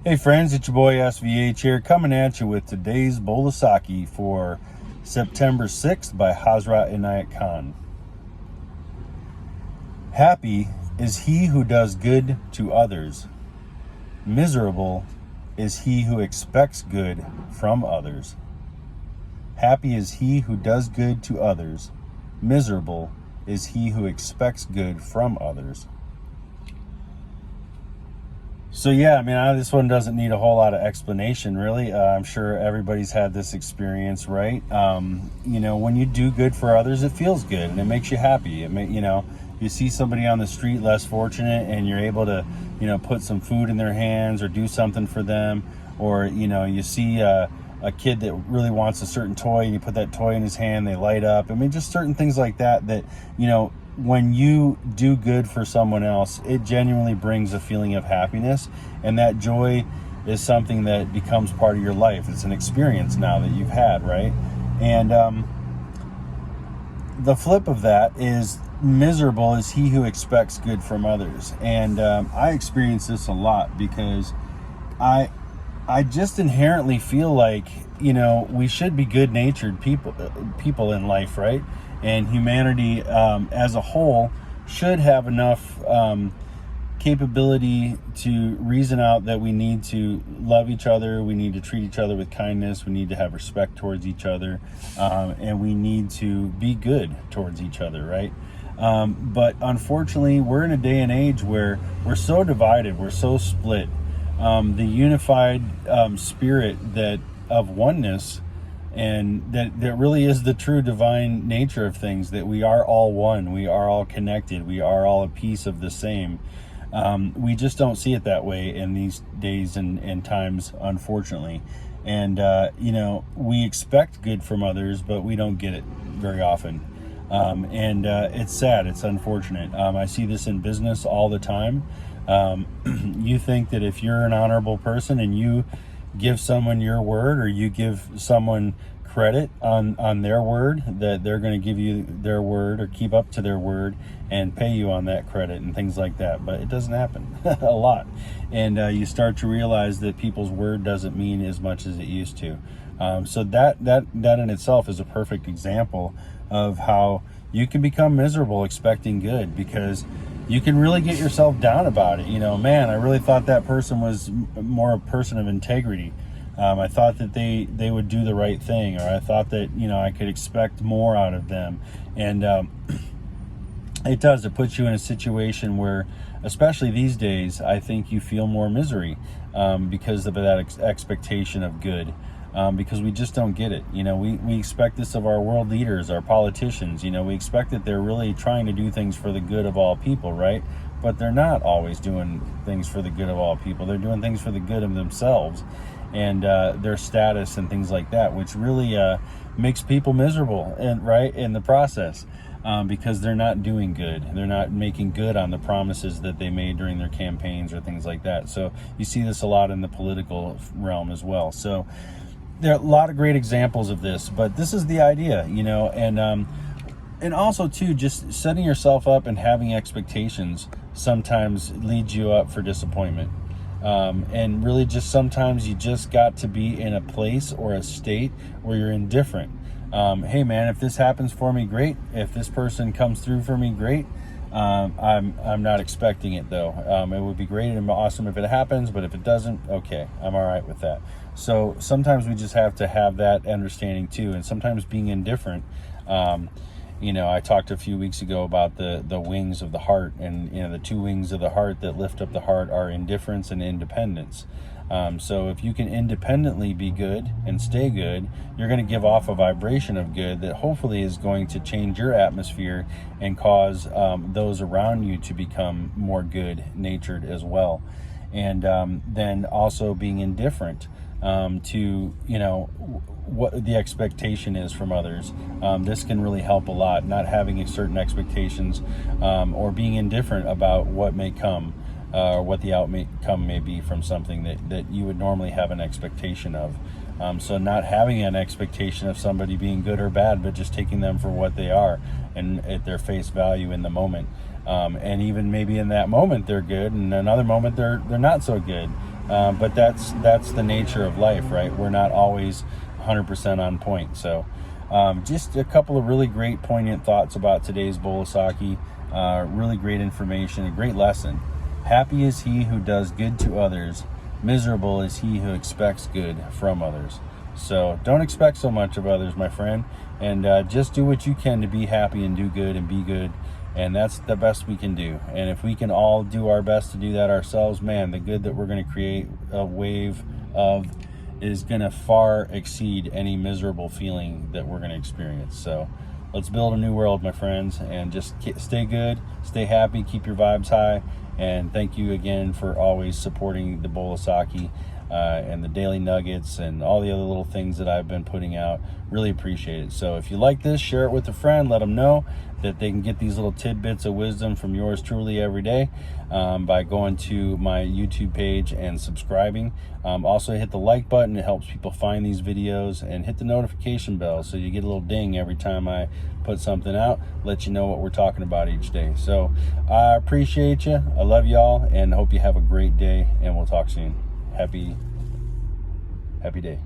Hey friends, it's your boy SVH here, coming at you with today's bowl of sake for September 6th by Hazrat Inayat Khan. Happy is he who does good to others. Miserable is he who expects good from others. Happy is he who does good to others. Miserable is he who expects good from others. So yeah, I mean, this one doesn't need a whole lot of explanation, really. I'm sure everybody's had this experience, right? When you do good for others, it feels good and it makes you happy. You see somebody on the street less fortunate and you're able to, put some food in their hands or do something for them. Or, you see a kid that really wants a certain toy and you put that toy in his hand, they light up. I mean, just certain things like that, when you do good for someone else, it genuinely brings a feeling of happiness, and that joy is something that becomes part of your life. It's an experience now that you've had, right? And the flip of that is miserable is he who expects good from others. And I experience this a lot because I just inherently feel like, we should be good-natured people in life, right? And humanity as a whole should have enough capability to reason out that we need to love each other, we need to treat each other with kindness, we need to have respect towards each other, and we need to be good towards each other, right? But unfortunately, we're in a day and age where we're so divided, we're so split. The unified spirit of oneness, and that really is the true divine nature of things, that we are all one, we are all connected, we are all a piece of the same. We just don't see it that way in these days and times, unfortunately. And we expect good from others, but we don't get it very often. It's sad, it's unfortunate. I see this in business all the time. You think that if you're an honorable person and you give someone your word, or you give someone credit on their word, that they're going to give you their word or keep up to their word and pay you on that credit and things like that. But it doesn't happen a lot. And you start to realize that people's word doesn't mean as much as it used to. So that in itself is a perfect example of how you can become miserable expecting good, because you can really get yourself down about it. Man, I really thought that person was more a person of integrity. I thought that they would do the right thing, or I thought that, I could expect more out of them. And it puts you in a situation where, especially these days, I think you feel more misery because of that expectation of good. Because we just don't get it. We expect this of our world leaders, our politicians. We expect that they're really trying to do things for the good of all people, right? But they're not always doing things for the good of all people. They're doing things for the good of themselves and their status and things like that, which really makes people miserable, in the process, because they're not doing good. They're not making good on the promises that they made during their campaigns or things like that. So you see this a lot in the political realm as well. So there are a lot of great examples of this, but this is the idea, and also too, just setting yourself up and having expectations sometimes leads you up for disappointment. And really just sometimes you just got to be in a place or a state where you're indifferent. Hey man, if this happens for me, great. If this person comes through for me, great. I'm not expecting it though. It would be great and awesome if it happens, but if it doesn't, okay, I'm all right with that. So sometimes we just have to have that understanding too, and sometimes being indifferent. I talked a few weeks ago about the wings of the heart, and the two wings of the heart that lift up the heart are indifference and independence. So if you can independently be good and stay good, you're going to give off a vibration of good that hopefully is going to change your atmosphere and cause those around you to become more good-natured as well. And then also being indifferent to what the expectation is from others. This can really help a lot, not having certain expectations or being indifferent about what may come. What the outcome may be from something that you would normally have an expectation of. So not having an expectation of somebody being good or bad, but just taking them for what they are and at their face value in the moment. And even maybe in that moment they're good, and another moment they're not so good. But that's the nature of life, right? We're not always 100% on point. So just a couple of really great poignant thoughts about today's bowl of sake. Really great information, a great lesson. Happy is he who does good to others. Miserable is he who expects good from others. So don't expect so much of others, my friend, and just do what you can to be happy and do good and be good. And that's the best we can do. And if we can all do our best to do that ourselves, man, the good that we're going to create a wave of is going to far exceed any miserable feeling that we're going to experience. So let's build a new world, my friends, and just stay good, stay happy, keep your vibes high. And thank you again for always supporting the bowl of sake and the daily nuggets and all the other little things that I've been putting out. Really appreciate it. So if you like this, share it with a friend. Let them know that they can get these little tidbits of wisdom from yours truly every day by going to my YouTube page and subscribing. Also hit the like button. It helps people find these videos, and hit the notification bell so you get a little ding every time I put something out, let you know what we're talking about each day. So I appreciate you. I love y'all and hope you have a great day, and we'll talk soon. Happy day.